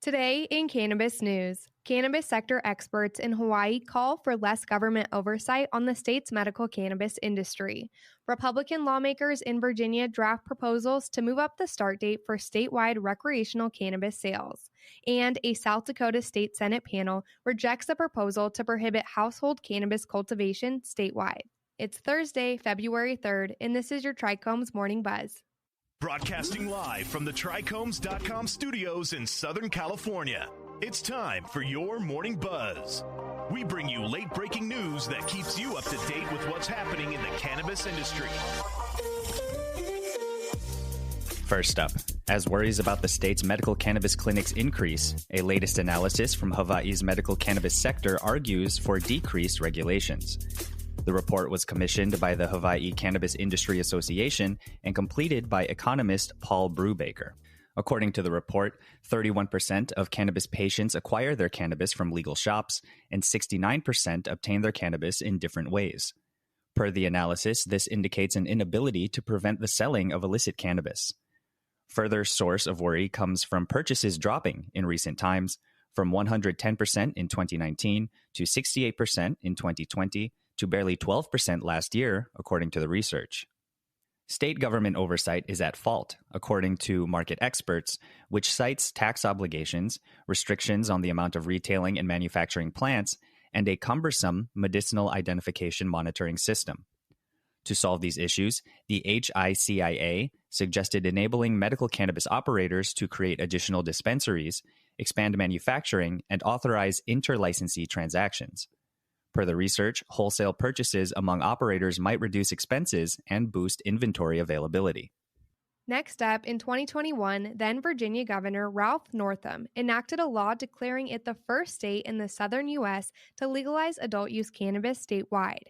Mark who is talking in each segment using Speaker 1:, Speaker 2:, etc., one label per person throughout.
Speaker 1: Today in Cannabis News, cannabis sector experts in Hawaii call for less government oversight on the state's medical cannabis industry. Republican lawmakers in Virginia draft proposals to move up the start date for statewide recreational cannabis sales. And a South Dakota State Senate panel rejects the proposal to prohibit household cannabis cultivation statewide. It's Thursday, February 3rd, and this is your Trichomes Morning Buzz.
Speaker 2: Broadcasting live from the Trichomes.com studios in Southern California. It's time for your Morning Buzz. We bring you late-breaking news that keeps you up to date with what's happening in the cannabis industry.
Speaker 3: First up, as worries about the state's medical cannabis clinics increase, a latest analysis from Hawaii's medical cannabis sector argues for decreased regulations. The report was commissioned by the Hawaii Cannabis Industry Association and completed by economist Paul Brubaker. According to the report, 31% of cannabis patients acquire their cannabis from legal shops, and 69% obtain their cannabis in different ways. Per the analysis, this indicates an inability to prevent the selling of illicit cannabis. Further source of worry comes from purchases dropping in recent times, from 110% in 2019 to 68% in 2020, to barely 12% last year, according to the research. State government oversight is at fault, according to market experts, which cites tax obligations, restrictions on the amount of retailing and manufacturing plants, and a cumbersome medicinal identification monitoring system. To solve these issues, the HICIA suggested enabling medical cannabis operators to create additional dispensaries, expand manufacturing, and authorize interlicensee transactions. Per the research, wholesale purchases among operators might reduce expenses and boost inventory availability.
Speaker 1: Next up, in 2021, then Virginia Governor Ralph Northam enacted a law declaring it the first state in the southern U.S. to legalize adult-use cannabis statewide.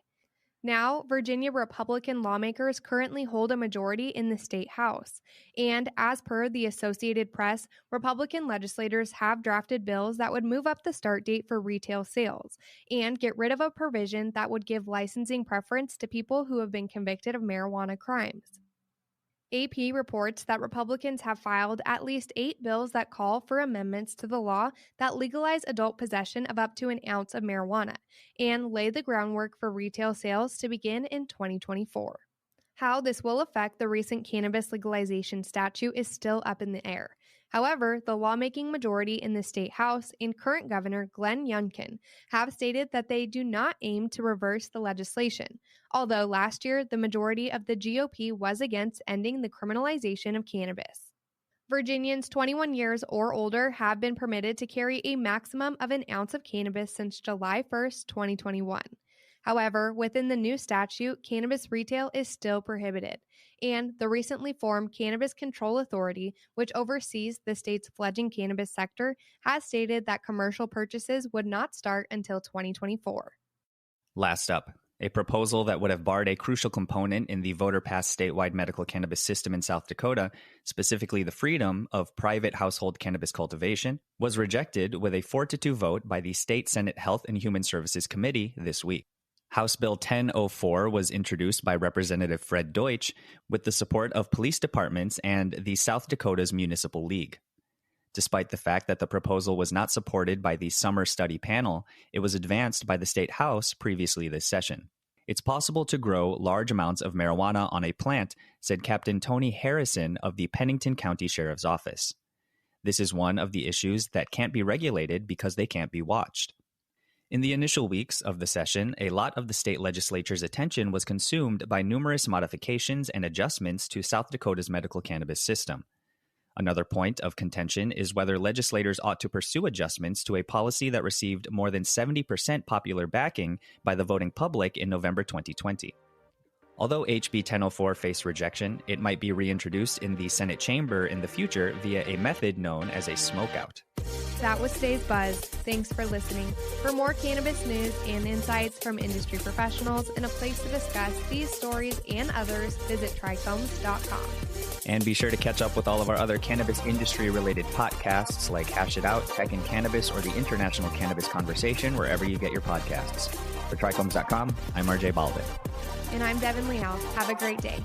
Speaker 1: Now, Virginia Republican lawmakers currently hold a majority in the state House, and as per the Associated Press, Republican legislators have drafted bills that would move up the start date for retail sales and get rid of a provision that would give licensing preference to people who have been convicted of marijuana crimes. AP reports that Republicans have filed at least 8 bills that call for amendments to the law that legalize adult possession of up to an ounce of marijuana and lay the groundwork for retail sales to begin in 2024. How this will affect the recent cannabis legalization statute is still up in the air. However, the lawmaking majority in the state House and current Governor Glenn Youngkin have stated that they do not aim to reverse the legislation, although last year the majority of the GOP was against ending the criminalization of cannabis. Virginians 21 years or older have been permitted to carry a maximum of an ounce of cannabis since July 1, 2021. However, within the new statute, cannabis retail is still prohibited, and the recently formed Cannabis Control Authority, which oversees the state's fledgling cannabis sector, has stated that commercial purchases would not start until 2024.
Speaker 3: Last up, a proposal that would have barred a crucial component in the voter-passed statewide medical cannabis system in South Dakota, specifically the freedom of private household cannabis cultivation, was rejected with a 4-2 vote by the State Senate Health and Human Services Committee this week. House Bill 1004 was introduced by Representative Fred Deutsch with the support of police departments and the South Dakota's Municipal League. Despite the fact that the proposal was not supported by the summer study panel, it was advanced by the state House previously this session. It's possible to grow large amounts of marijuana on a plant, said Captain Tony Harrison of the Pennington County Sheriff's Office. This is one of the issues that can't be regulated because they can't be watched. In the initial weeks of the session, a lot of the state legislature's attention was consumed by numerous modifications and adjustments to South Dakota's medical cannabis system. Another point of contention is whether legislators ought to pursue adjustments to a policy that received more than 70% popular backing by the voting public in November 2020. Although HB 1004 faced rejection, it might be reintroduced in the Senate chamber in the future via a method known as a smokeout.
Speaker 1: That was today's Buzz. Thanks for listening. For more cannabis news and insights from industry professionals and a place to discuss these stories and others, visit trichomes.com.
Speaker 3: And be sure to catch up with all of our other cannabis industry-related podcasts like Hash It Out, Tech and Cannabis, or the International Cannabis Conversation, wherever you get your podcasts. For trichomes.com, I'm RJ Baldwin.
Speaker 1: And I'm Devin Leal. Have a great day.